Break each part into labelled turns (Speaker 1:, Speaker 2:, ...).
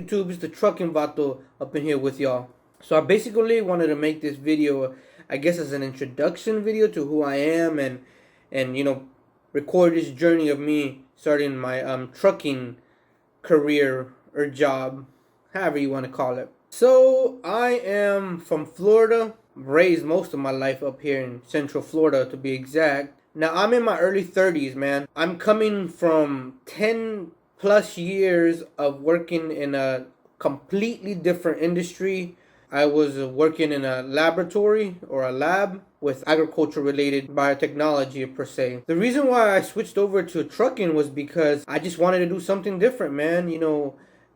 Speaker 1: YouTube? It's the Truckin Vato up in here with y'all. So I basically wanted to make this video, I guess, as an introduction video to who I am, and record this journey of me starting my trucking career or job, however you want to call it. So I am from Florida, raised most of my life up here in Central Florida to be exact. Now I'm in my early 30s, man. I'm coming from 10 plus years of working in a completely different industry. I was working in a laboratory or a lab with agriculture related biotechnology per se. The reason why I switched over to trucking was because I just wanted to do something different, man.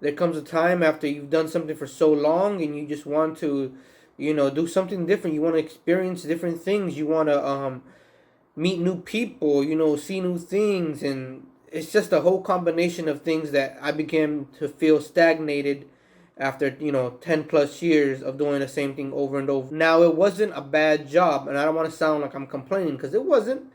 Speaker 1: There comes a time after you've done something for so long and you just want to, do something different. You want to experience different things. You want to meet new people, see new things, and it's just a whole combination of things that I began to feel stagnated after 10 plus years of doing the same thing over and over. Now, it wasn't a bad job, and I don't want to sound like I'm complaining, because it wasn't.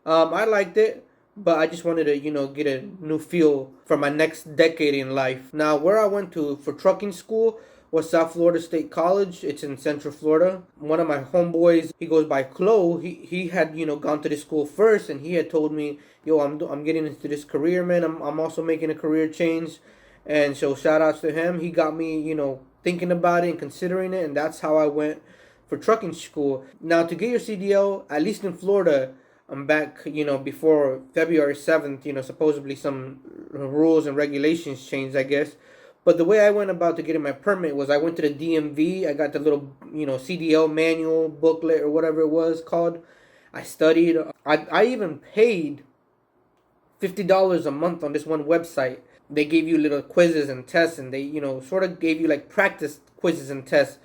Speaker 1: I liked it, but I just wanted to get a new feel for my next decade in life. Now, where I went to for trucking school was South Florida State College. It's in Central Florida. One of my homeboys, he goes by Chloe. He had gone to this school first, and he had told me, "Yo, I'm getting into this career, man. I'm also making a career change." And so shout outs to him. He got me thinking about it and considering it, and that's how I went for trucking school. Now, to get your CDL, at least in Florida, I'm back before February 7th. Supposedly some rules and regulations changed, I guess. But the way I went about to getting my permit was I went to the DMV. I got the little, CDL manual booklet or whatever it was called. I studied. I even paid $50 a month on this one website. They gave you little quizzes and tests, and they, sort of gave you like practice quizzes and tests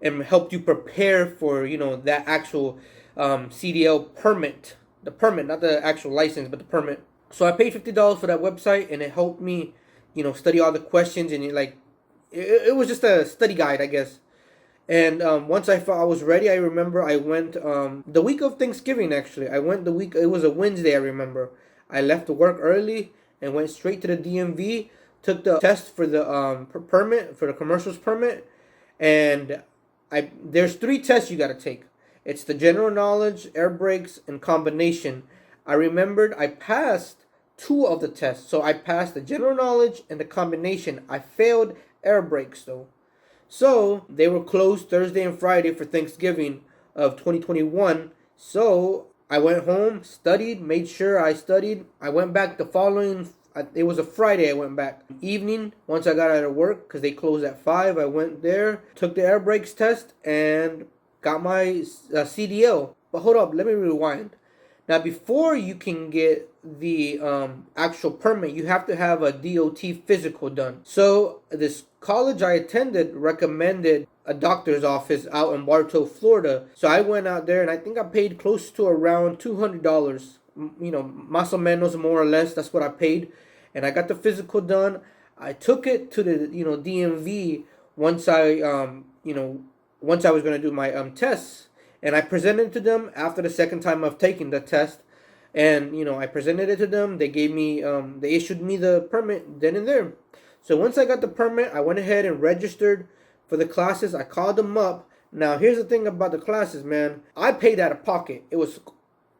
Speaker 1: and helped you prepare for, that actual CDL permit. The permit, not the actual license, but the permit. So I paid $50 for that website, and it helped me study all the questions, and it was just a study guide, I guess. And once I thought I was ready, I remember I went the week of Thanksgiving, actually. I went the week, it was a Wednesday, I remember. I left to work early and went straight to the DMV, took the test for the permit, for the commercials permit, and there's 3 tests you got to take. It's the general knowledge, air brakes, and combination. I remembered I passed 2 of the tests. So I passed the general knowledge and the combination. I failed air brakes though. So they were closed Thursday and Friday for Thanksgiving of 2021. So I went home, studied, made sure I studied. I went back the following, it was a Friday I went back. Evening, once I got out of work, because they closed at 5, I went there, took the air brakes test, and got my CDL. But hold up, let me rewind. Now, before you can get the actual permit, you have to have a DOT physical done. So this college I attended recommended a doctor's office out in Bartow, Florida. So I went out there, and I think I paid close to around $200. Más o menos, more or less, that's what I paid. And I got the physical done. I took it to the DMV once I once I was going to do my tests. And I presented it to them after the second time of taking the test. And, I presented it to them. They gave me, they issued me the permit then and there. So once I got the permit, I went ahead and registered for the classes. I called them up. Now, here's the thing about the classes, man. I paid out of pocket. It was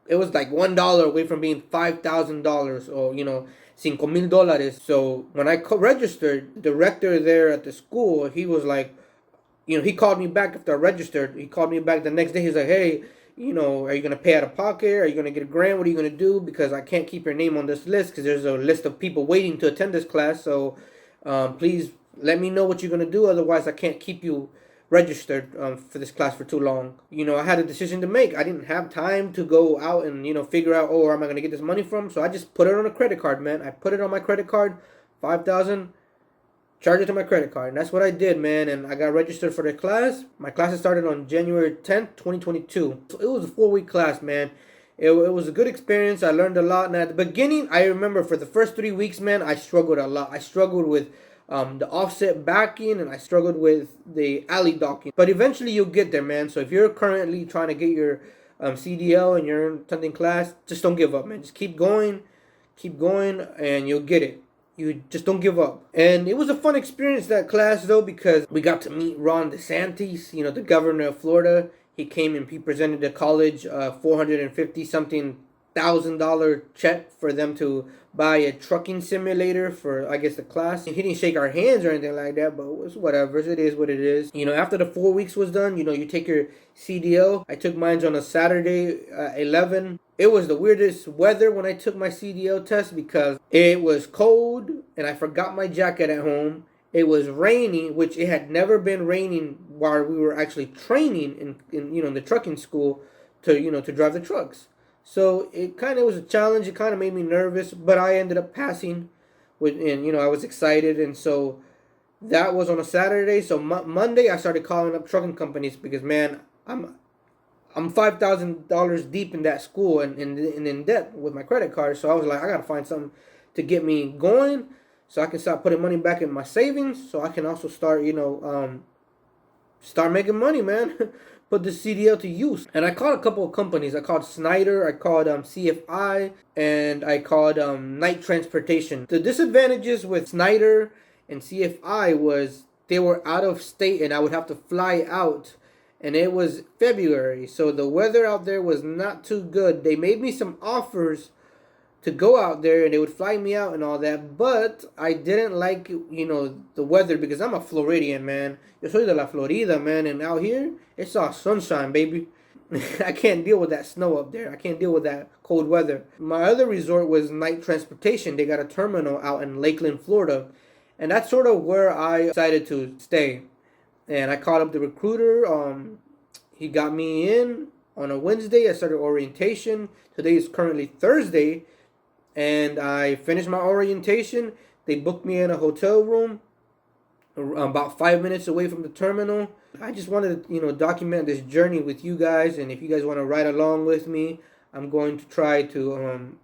Speaker 1: like $1 away from being $5,000 or, $5,000. So when I registered, the director there at the school, he was like, he called me back after I registered. He called me back the next day. He's like, "Hey, are you going to pay out of pocket? Are you going to get a grant? What are you going to do? Because I can't keep your name on this list because there's a list of people waiting to attend this class. So please let me know what you're going to do. Otherwise, I can't keep you registered for this class for too long." I had a decision to make. I didn't have time to go out and, figure out, where am I going to get this money from? So I just put it on a credit card, man. I put it on my credit card, $5,000. Charge it to my credit card. And that's what I did, man. And I got registered for the class. My classes started on January 10th, 2022. So it was a 4-week class, man. It was a good experience. I learned a lot. And at the beginning, I remember for the first 3 weeks, man, I struggled a lot. I struggled with the offset backing, and I struggled with the alley docking. But eventually, you'll get there, man. So if you're currently trying to get your CDL and you're attending class, just don't give up, man. Just keep going, and you'll get it. You just don't give up. And it was a fun experience, that class, though, because we got to meet Ron DeSantis, the governor of Florida. He came and he presented the college 450 something $1,000 check for them to buy a trucking simulator for, I guess, the class. He didn't shake our hands or anything like that, but it was whatever. It is what it is. After the 4 weeks was done, you take your CDL. I took mine on a Saturday, 11. It was the weirdest weather when I took my CDL test because it was cold and I forgot my jacket at home. It was raining, which it had never been raining while we were actually training in the trucking school to drive the trucks. So it was a challenge. It kind of made me nervous, but I ended up passing, and I was excited, and so that was on a Saturday. So Monday I started calling up trucking companies because, man, I'm $5,000 deep in that school and in debt with my credit card. So I was like, I gotta find something to get me going, so I can start putting money back in my savings, so I can also start start making money, man. Put the CDL to use. And I called a couple of companies. I called Snyder, I called CFI, and I called Night Transportation. The disadvantages with Snyder and CFI was they were out of state and I would have to fly out. And it was February, so the weather out there was not too good. They made me some offers to go out there and they would fly me out and all that, but I didn't like the weather because I'm a Floridian, man. Yo soy de la Florida, man, and out here it's all sunshine, baby. I can't deal with that snow up there. I can't deal with that cold weather. My other resort was Night Transportation. They got a terminal out in Lakeland, Florida, and that's sort of where I decided to stay. And I called up the recruiter. He got me in on a Wednesday. I started orientation. Today is currently Thursday. And I finished my orientation. They booked me in a hotel room about 5 minutes away from the terminal. I just wanted to, document this journey with you guys. And if you guys want to ride along with me, I'm going to try to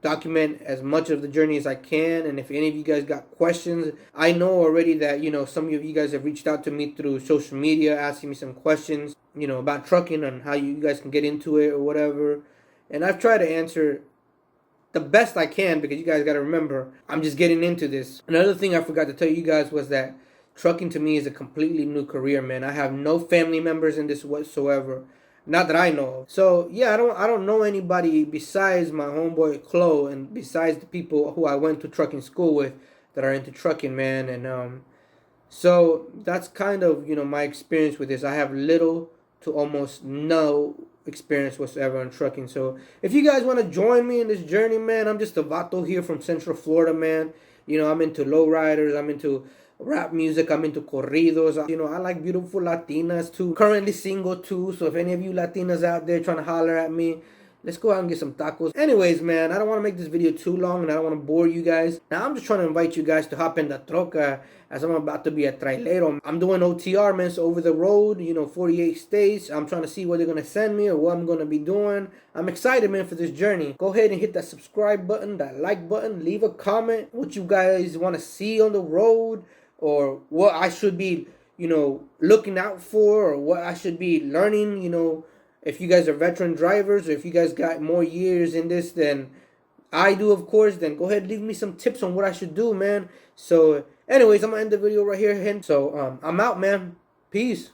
Speaker 1: document as much of the journey as I can. And if any of you guys got questions, I know already that some of you guys have reached out to me through social media asking me some questions about trucking and how you guys can get into it or whatever, and I've tried to answer the best I can because you guys got to remember I'm just getting into this. Another thing I forgot to tell you guys was that trucking to me is a completely new career, man. I have no family members in this whatsoever. Not that I know of. So yeah, I don't know anybody besides my homeboy Chloe and besides the people who I went to trucking school with that are into trucking, man. And so that's kind of my experience with this. I have little to almost no experience whatsoever in trucking. So if you guys want to join me in this journey, man, I'm just a vato here from Central Florida, man. I'm into lowriders. I'm into rap music. I'm into corridos. I like beautiful Latinas too. Currently single too. So if any of you Latinas out there trying to holler at me, let's go out and get some tacos. Anyways, man, I don't want to make this video too long and I don't want to bore you guys. Now I'm just trying to invite you guys to hop in the troca as I'm about to be a trailero. I'm doing OTR, man, so over the road, 48 states. I'm trying to see what they're going to send me or what I'm going to be doing. I'm excited, man, for this journey. Go ahead and hit that subscribe button, that like button. Leave a comment what you guys want to see on the road or what I should be, looking out for or what I should be learning, if you guys are veteran drivers or if you guys got more years in this than I do, of course, then go ahead and leave me some tips on what I should do, man. So anyways, I'm going to end the video right here. So I'm out, man. Peace.